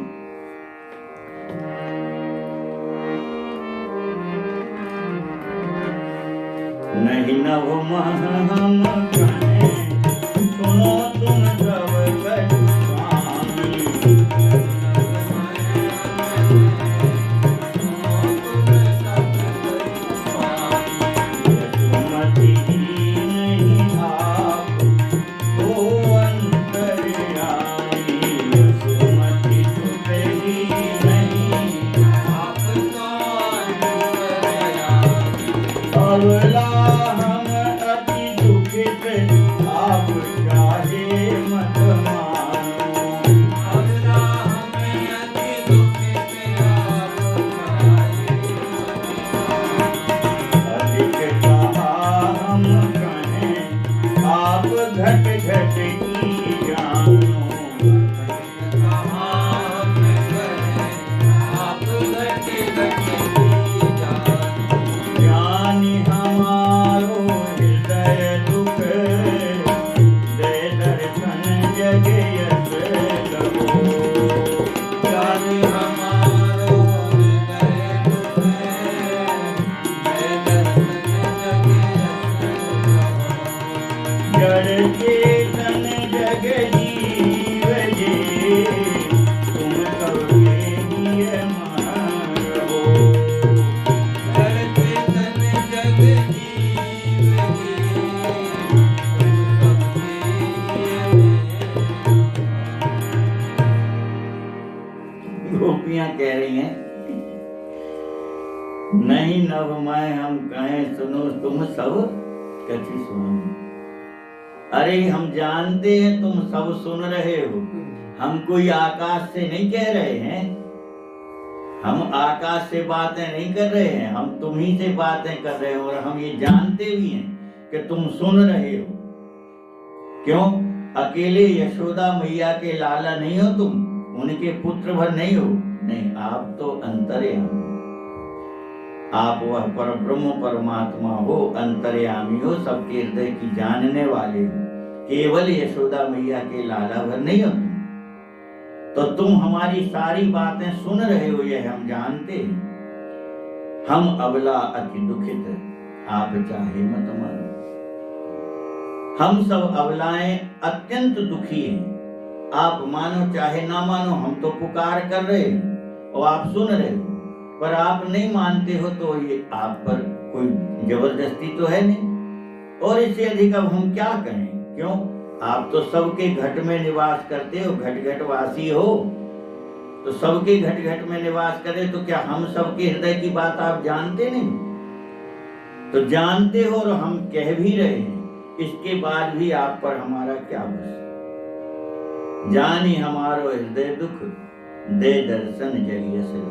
नहीं नभ हम कहें, सुनो तुम सब कह रही हैं, नहीं नभ मैं हम कहें, सुनो तुम सब कथी सुनो। अरे हम जानते हैं तुम सब सुन रहे हो, हम कोई आकाश से नहीं कह रहे हैं, हम आकाश से बातें नहीं कर रहे हैं, हम तुम्ही से बातें कर रहे हो, और हम ये जानते भी हैं कि तुम सुन रहे हो। क्यों? अकेले यशोदा मैया के लाला नहीं हो तुम, उनके पुत्र भर नहीं हो, नहीं, आप तो अंतर्यामी, आप वह परब्रह्म परमात्मा हो, अंतर्यामी हो, सबके हृदय की जानने वाले हो। केवल यशोदा मैया के लाला भर नहीं हो तुम, तो तुम हमारी सारी बातें सुन रहे हो, यह हम जानते हैं। हम अबला अति दुखित, आप चाहे मत मानो। हम सब अबलाएं अत्यंत दुखी हैं, आप मानो चाहे ना मानो, हम तो पुकार कर रहे हैं और आप सुन रहे हो, पर आप नहीं मानते हो, तो ये आप पर कोई जबरदस्ती तो है नहीं। और इससे अधिक अब हम क्या करें? क्यों? आप तो सबके घट में निवास करते हो, घट घट वासी हो, तो सबके घट घट में निवास करे, तो क्या हम सबके हृदय की बात आप जानते नहीं? तो जानते हो और हम कह भी रहे हैं, इसके बाद भी आप पर हमारा क्या बस? जानी हमारो हृदय दुख, दे दर्शन जगियस लो।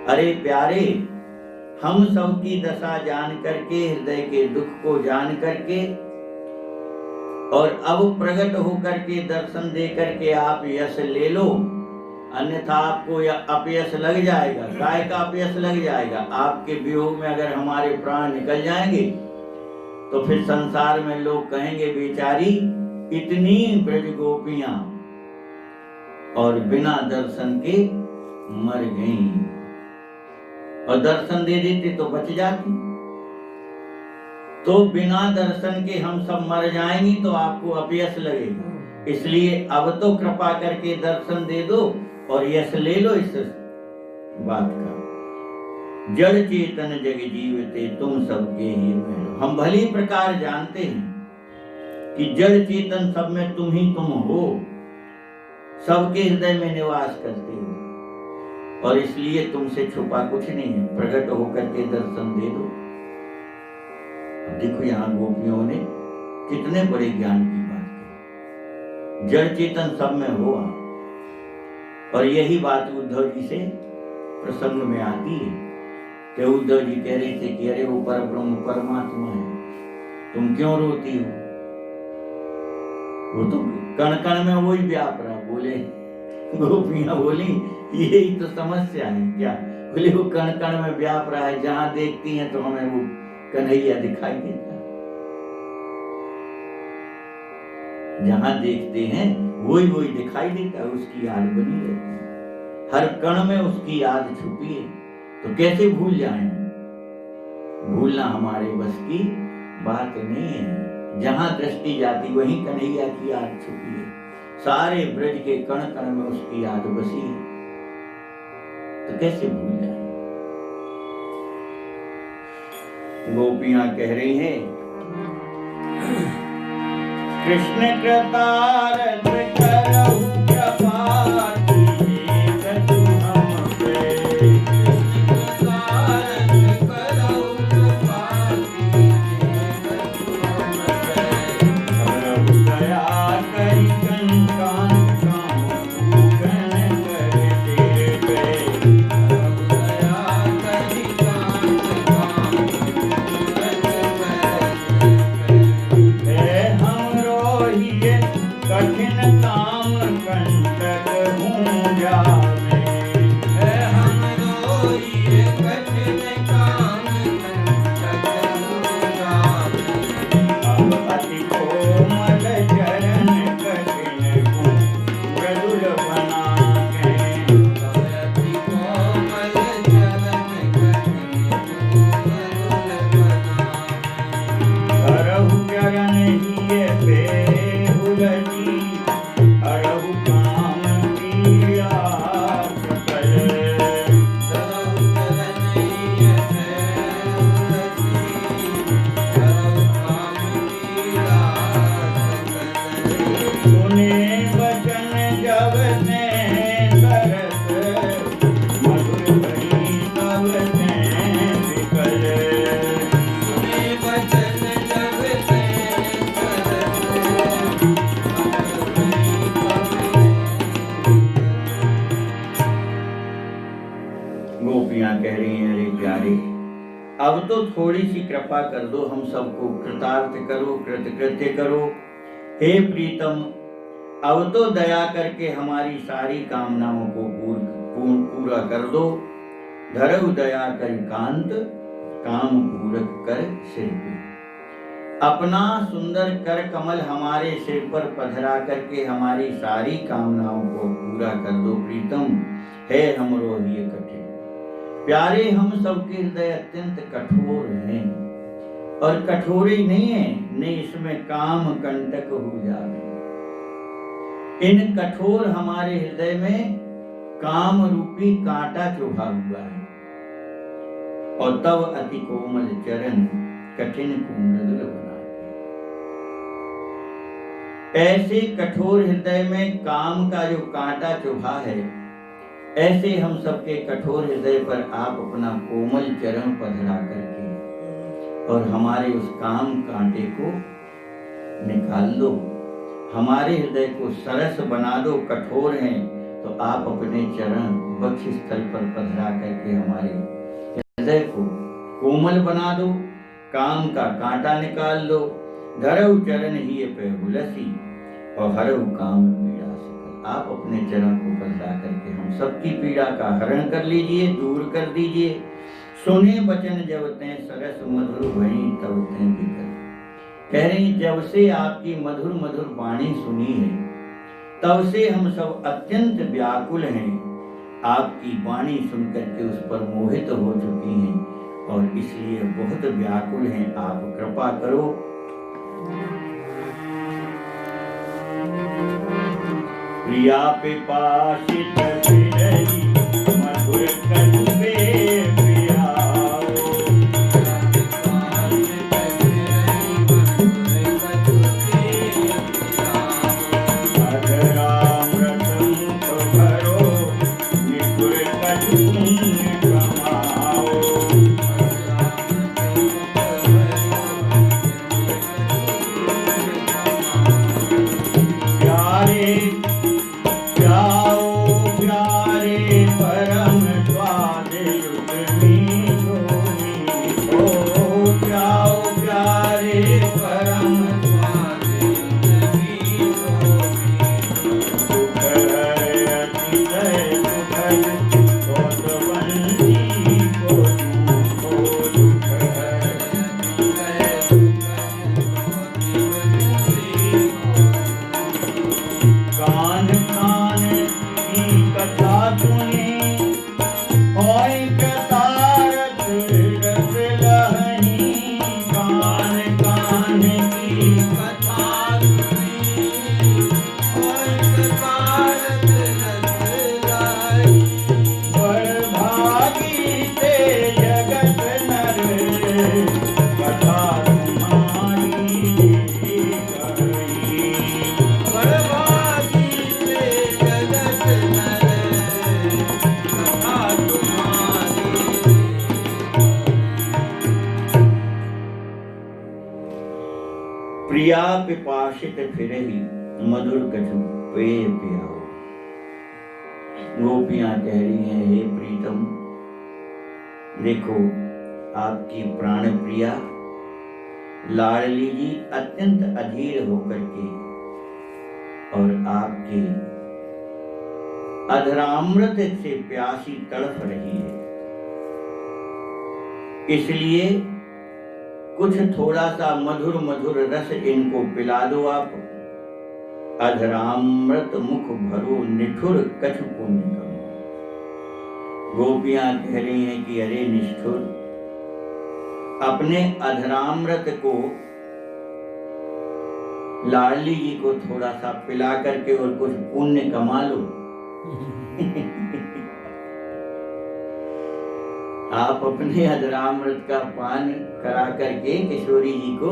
अरे प्यारे, हम सबकी दशा जान करके, हृदय के दुख को जान करके, और अब प्रकट होकर के दर्शन दे करके आप यश ले लो, अन्यथा आपको अपयश लग जाएगा। काय का अपयश लग जाएगा? आपके वियोग में अगर हमारे प्राण निकल जाएंगे, तो फिर संसार में लोग कहेंगे बेचारी इतनी ब्रज गोपियां और बिना दर्शन के मर गईं, और दर्शन दे देते तो बच जाती। तो बिना दर्शन के हम सब मर जाएंगी, तो आपको अपयश लगेगा। इसलिए अब तो कृपा करके दर्शन दे दो और यश ले लो इस बात का। जड़ चेतन जग जीवते, तुम सबके ही में। हम भली प्रकार जानते हैं कि जड़ चेतन सब में तुम ही तुम हो, सबके हृदय में निवास करते हो, और इसलिए तुमसे छुपा कुछ नहीं है। प्रकट होकर के दर्शन दे दो। अब देखो यहाँ गोपियों ने कितने बड़े ज्ञान की बात की। जड़ चेतन सब में हो आप, और यही बात उद्धव जी से प्रसंग में आती है कि उद्धव जी कह रहे थे कि अरे वो परब्रह्म परमात्मा है, तुम क्यों रोती हो? वो तो कण कण में वही व्याप रहा। बोले गोपियां बोली यही तो समस्या है क्या? बोले वो कण कण में व्याप रहा है, जहां देखती हैं तो हमें वो कन्हैया दिखाई देता है, जहां देखते हैं वही वही दिखाई देता है, उसकी याद बनी रहती है, हर कण में उसकी याद छुपी है। तो कैसे भूल जाएं? भूलना हमारे बस की बात नहीं है। जहां दृष्टि जाती वहीं कन्हैया की याद छुपी है, सारे ब्रज के कण कण में उसकी याद बसी है, तो कैसे भूल जाए? गोपियां कह रही हैं, कृष्ण कृतार्थ करहु कृपा कीजिए कछु हम पे। कृष्ण कृतार्थ करहु कृपा कीजिए कछु हम पे। करहु दया करि कंकांत काम पूगन कर तेरे पे। करहु दया करि कांत काम कठिन काम कंटक हूँ जावे। है हमरो ये कठिन काम कंटक हूँ जावे। अब अति कोमल चरण कठिन हूँ मृदुल बनाके। अब अति कोमल चरण कठिन हूँ मृदुल बनाके। करहु चरण हिये बेहुलती, अरहु काम पीड़ा सकल। करहु चरण हिये बेहुलती, अरहु काम पीड़ा सकल। सुने वचन जब से सरस, मधुर भई तब से विकल। सुने वचन जब से गोपियां कह रही हैं, अरे प्यारे अब तो थोड़ी सी कृपा कर दो, हम सबको कृतार्थ करो, कृतकृत्य करो। हे प्रीतम, अब तो दया करके हमारी सारी कामनाओं को पूरा कर दो। धरहु दया कर कांत, काम पूरक कर सिर पे। अपना सुंदर कर कमल हमारे सिर पर पधरा करके हमारी सारी कामनाओं को पूरा कर दो प्रीतम, है हमरो ये कठिन। प्यारे हम सबके हृदय अत्यंत कठोर हैं, और कठोर ही नहीं है, नहीं इसमें काम कंटक हो जावे। इन कठोर हमारे हृदय में काम रूपी कांटा चुभा हुआ है, और तब अति कोमल चरण कठिन को मृदुल बना। ऐसे कठोर हृदय में काम का जो कांटा चुभा है, ऐसे हम सबके कठोर हृदय पर आप अपना कोमल चरण पधरा करके और हमारे उस काम कांटे को निकाल दो, हमारे हृदय को सरस बना दो। कठोर हैं तो आप अपने चरण वक्ष स्थल पर पधरा करके हमारे हृदय को कोमल बना दो, काम का कांटा निकाल दो। धरऊ चरण ही पे हुलसी और हरऊ काम पीड़ा सकल। आप अपने चरण को पधरा करके हम सबकी पीड़ा का हरण कर लीजिए, दूर कर दीजिए। सुने वचन जब तें सरस मधुर भई तब तें बिकर। कह रही जब से आपकी मधुर मधुर वाणी सुनी है, तब से हम सब अत्यंत व्याकुल हैं। आपकी वाणी सुनकर के उस पर मोहित हो चुकी हैं और इसलिए बहुत व्याकुल हैं। आप कृपा करो। प्रिया पिपासित विरही मधुर कछुए प्रिया पिपासित फिरही मधुर कछुए पियाओ। गोपियां कह रही हैं हे प्रीतम, देखो आपकी प्राण प्रिया लाडली जी अत्यंत अधीर होकर के और आपके अधरामृत से प्यासी तड़प रही है, इसलिए कुछ थोड़ा सा मधुर मधुर रस इनको पिला दो आप। अधरामृत मुख भरो निठुर कछु पुण्य करो। गोपियां कह रही हैं कि अरे निष्ठुर, अपने अधरामृत को लाडली जी को थोड़ा सा पिला करके और कुछ पुण्य कमा लो। आप अपने अधरामृत का पान करा करके किशोरी जी को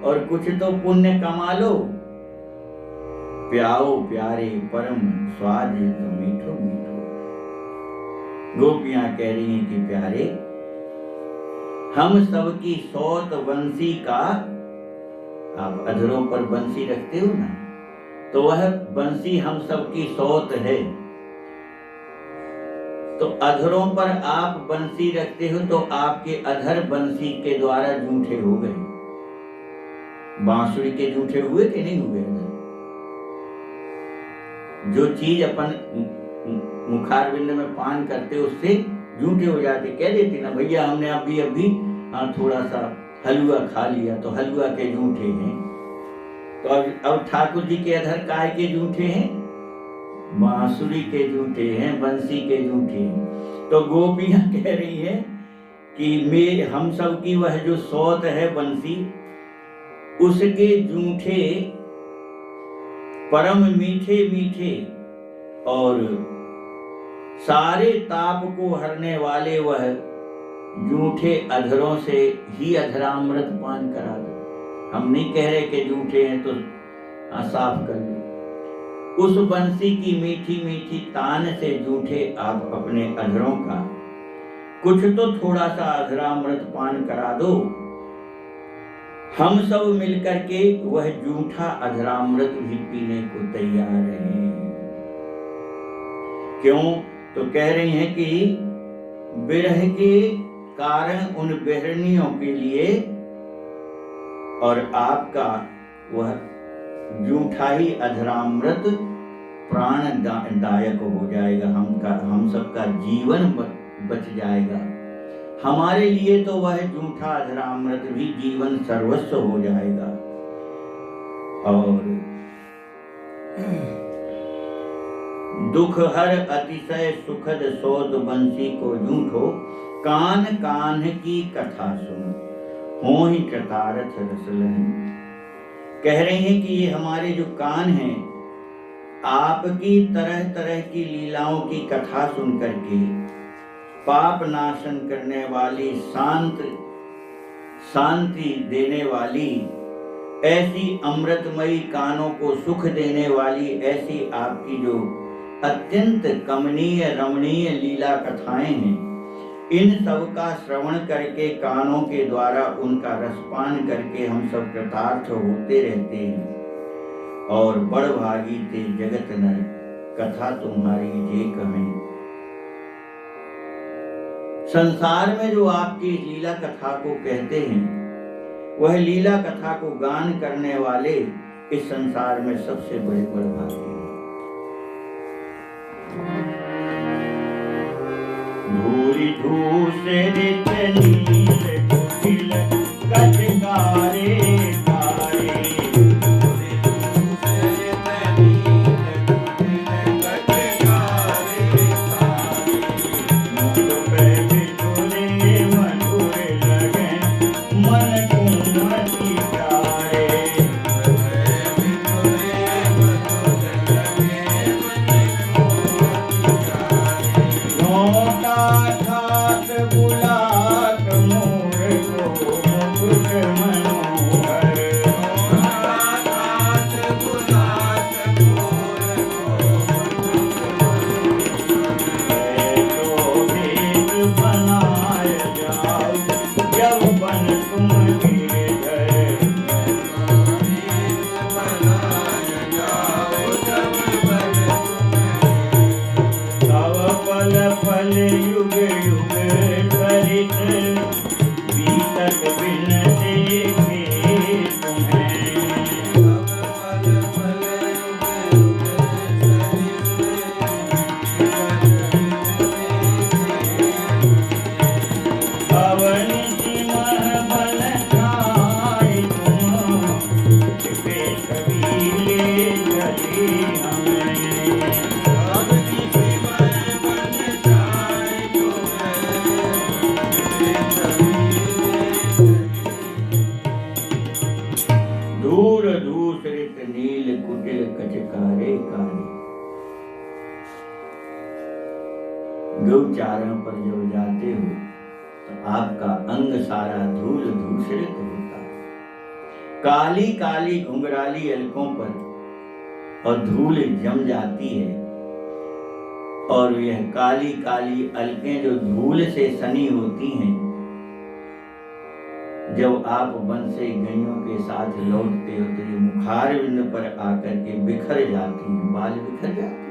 और कुछ तो पुण्य कमा लो। प्याओ प्यारे परम स्वाद तो मीठो मीठो। गोपियां कह रही हैं कि प्यारे, हम सबकी सौत बंसी का, आप अधरों पर बंसी रखते हो ना, तो वह बंसी हम सबकी सौत है। तो अधरों पर आप बंसी रखते हो तो आपके अधर बंसी के द्वारा जूठे हो गए। बांसुरी के जूठे हुए कि नहीं हुए? जो चीज अपन मुखारविंद में पान करते उससे जूठे हो जाते। कह देते ना भैया हमने अभी थोड़ा सा हलवा खा लिया तो हलवा के जूठे हैं। तो अब ठाकुर जी के अधर काय के जूठे हैं? बांसुरी के जूठे हैं, बंसी के जूठे हैं। तो गोपियां कह रही है कि हम सब की वह जो सौत है बंसी, उसके जूठे परम मीठे मीठे और सारे ताप को हरने वाले वह जूठे अधरों से ही अधरामृत पान करा दो। हम नहीं कह रहे कि जूठे हैं तो साफ कर लो। उस बंसी की मीठी मीठी तान से जूठे आप अपने अधरों का कुछ तो थोड़ा सा अधरामृत पान करा दो। हम सब मिलकर के वह जूठा अधरामृत भी पीने को तैयार हैं। क्यों? तो कह रही हैं कि विरह के कारण उन बेहरनियों के लिए और आपका वह जूठा ही अधरामृत प्राणदायक हो जाएगा। हम सबका जीवन बच जाएगा। हमारे लिए तो वह जूठा अधरामृत भी जीवन सर्वस्व हो जाएगा। और दुख हर अतिशय सुखद सौद बंसी को जूठो, कान कान की कथा सुन हो ही कृतार्थ रसलन। कह रहे हैं कि ये हमारे जो कान हैं, आपकी तरह तरह की लीलाओं की कथा सुन करके पाप नाशन करने वाली, शांति देने वाली, ऐसी अमृतमयी कानों को सुख देने वाली ऐसी आपकी जो अत्यंत कमनीय रमणीय लीला कथाएं हैं, इन सब का श्रवण करके कानों के द्वारा उनका रसपान करके हम सब कृतार्थ होते रहते हैं। और बड़ भागी ते जगत नर, कथा तुम्हारी जे कहें। संसार में जो आपकी लीला कथा को कहते हैं, वह लीला कथा को गान करने वाले इस संसार में सबसे बड़े भागी हैं। धूरी धूसरित नील कुटिल कचकारे कारे, गौचारों पर जब जाते हो तो आपका अंग सारा धूल धूसरित होता है। काली काली घुंघराली अलकों पर और धूल जम जाती है, और यह काली काली अलकें जो धूल से सनी होती हैं, जब आप वन से गैयों के साथ लौटते हो तो ये मुखारविंद पर आकर के बिखर जाती हैं, बाल बिखर जाते हैं।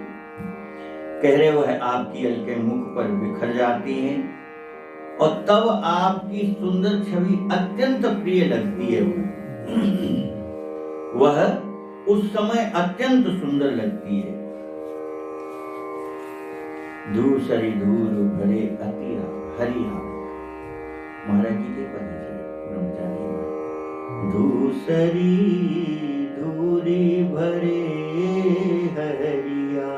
कह रहे हो है आपकी अलकें मुख पर बिखर जाती हैं, और तब आपकी सुंदर छवि अत्यंत प्रिय लगती है। वह उस समय अत्यंत सुंदर लगती है। दूसरी दूर भरे अति हरिया, महाराज जी के पद है। ब्रह्मचारी दूसरी धूरी भरे हरिया।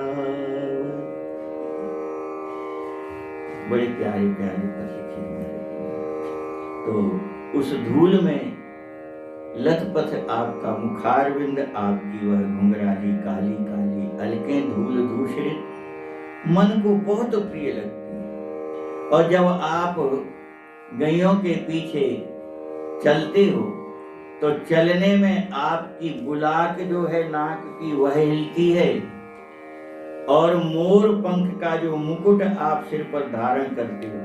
बड़े प्यारे प्यारे पद लिखे हैं। तो उस धूल में लथपथ आपका मुखारविंद, आपकी वह घुंघराली काली काली अलकें धूल दूषित मन को बहुत प्रिय लगती है। और जब आप गैयों के पीछे चलते हो तो चलने में आपकी बुलाक जो है नाक की वह हिलती है, और मोर पंख का जो मुकुट आप सिर पर धारण करते हो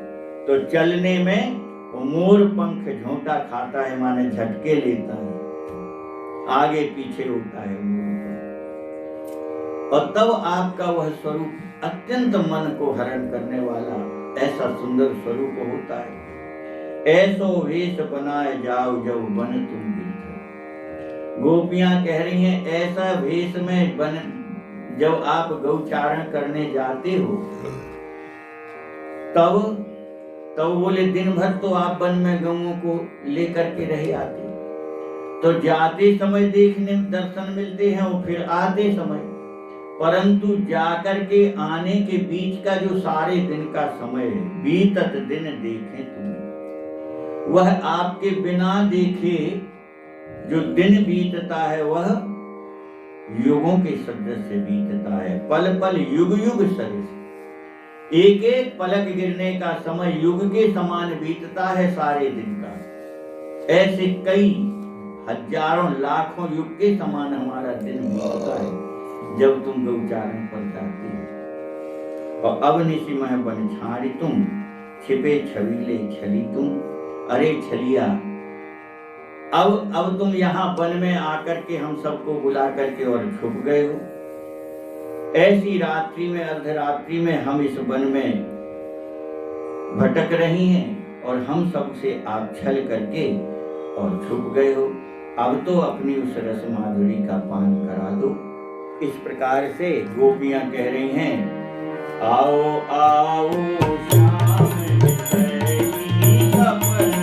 तो चलने में मोर पंख झोंटा खाता है, माने झटके लेता है, आगे पीछे होता है मोर पंख। और तब आपका वह स्वरूप अत्यंत मन को हरण करने वाला ऐसा सुंदर स्वरूप होता है। ऐसो वेश बनाए जाओ जब बन तुम गिरधर। गोपियां कह रही हैं ऐसा वेश में बन, जब आप गौचारण करने जाते हो तब बोले दिन भर तो आप वन में गौओं को लेकर के रह आते, तो जाते समय देखने दर्शन मिलते हैं और फिर आते समय, परंतु जाकर के आने के बीच का जो सारे दिन का समय है, बीतत दिन देखें तुम्हें, वह आपके बिना देखे जो दिन बीतता है वह युगों के सदृश से बीतता है। पल पल युग युग सदृश, एक एक पलक गिरने का समय युग के समान बीतता है सारे दिन का। ऐसे कई हजारों लाखों युग के समान हमारा दिन बीतता है जब तुम गौचारण पर जाते हो। और अब निशिमय बन छाड़ी तुम, छिपे छबीले छली तुम। अरे छलिया, अब तुम यहाँ वन में आकर के हम सबको बुला करके और छुप गए हो। ऐसी रात्रि में, अर्धरात्रि में हम इस वन में भटक रही हैं और हम सबसे आप छल करके और छुप गए हो। अब तो अपनी उस रस माधुरी का पान करा दो। इस प्रकार से गोपियां कह रही हैं, आओ आओ श्याम हृदय अपन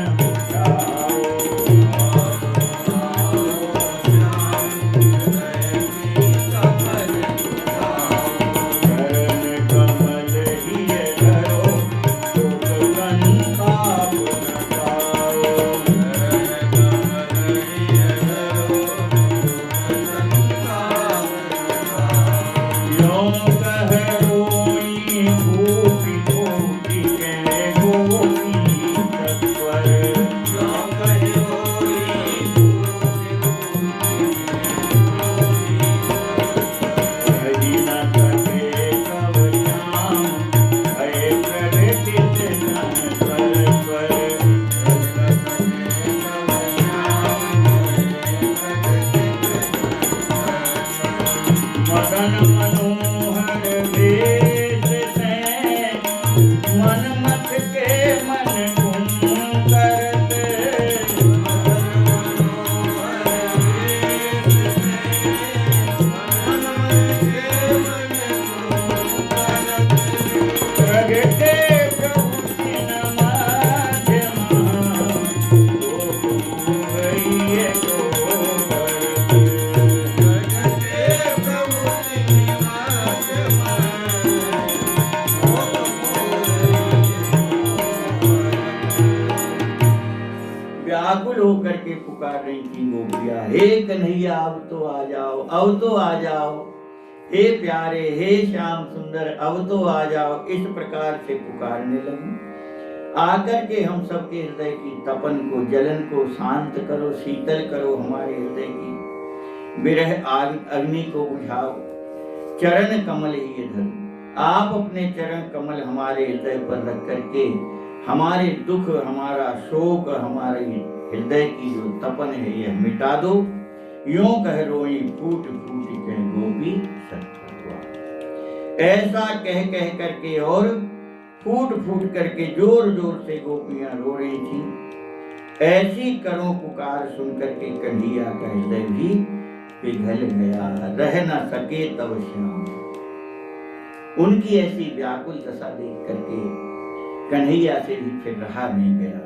व्याकुल होकर के पुकार रही थी गोपियां, हे कन्हैया अब तो आ जाओ, अब तो आ जाओ, हे प्यारे, हे श्याम सुंदर, अब तो आ जाओ। इस प्रकार से पुकारने लगी। आकर के हम सबके हृदय की तपन को, जलन को शांत करो, शीतल करो, हमारे हृदय की विरह अग्नि को बुझाओ। चरण कमल ही धरो, आप अपने चरण कमल हमारे हृदय पर रख करके हमारे दुख, हमारा शोक, हमारे हृदय की जो तपन है यह मिटा दो। यूं कह रोई फूट फूट कह गोपी सत्य। ऐसा कह कह करके और फूट फूट करके जोर जोर से गोपियां रो रही थी। ऐसी करो पुकार सुन करके कन्हैया का हृदय भी पिघल गया, रह न सके तब श्याम। उनकी ऐसी व्याकुल दशा देख करके कन्हैया से भी फिर रहा नहीं गया।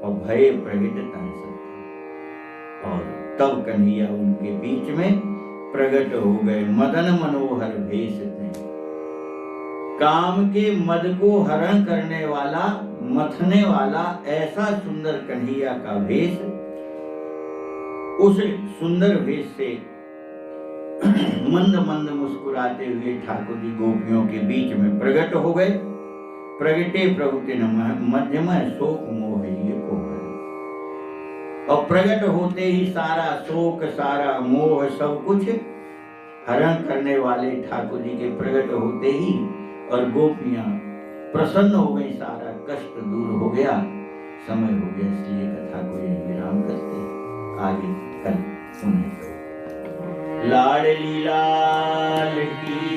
और भय प्रगटता है सबका। और तब कन्हैया उनके बीच में प्रकट हो गए। मदन मनोहर भेष थे, काम के मद को हरण करने वाला, मथने वाला ऐसा सुंदर कन्हैया का भेष। उस सुंदर भेष से मंद मंद मुस्कुराते हुए ठाकुर जी गोपियों के बीच में प्रकट हो गए। प्रगटे प्रभु तिन मध्यमय शोक मोह ये को है। और प्रकट होते ही सारा शोक, सारा मोह, सब कुछ हरण करने वाले ठाकुर जी के प्रकट होते ही और गोपियां प्रसन्न हो गई, सारा कष्ट दूर हो गया, समय हो गया। इसलिए कथा को यही विराम करते आगे कल सुने। लाडली लाल की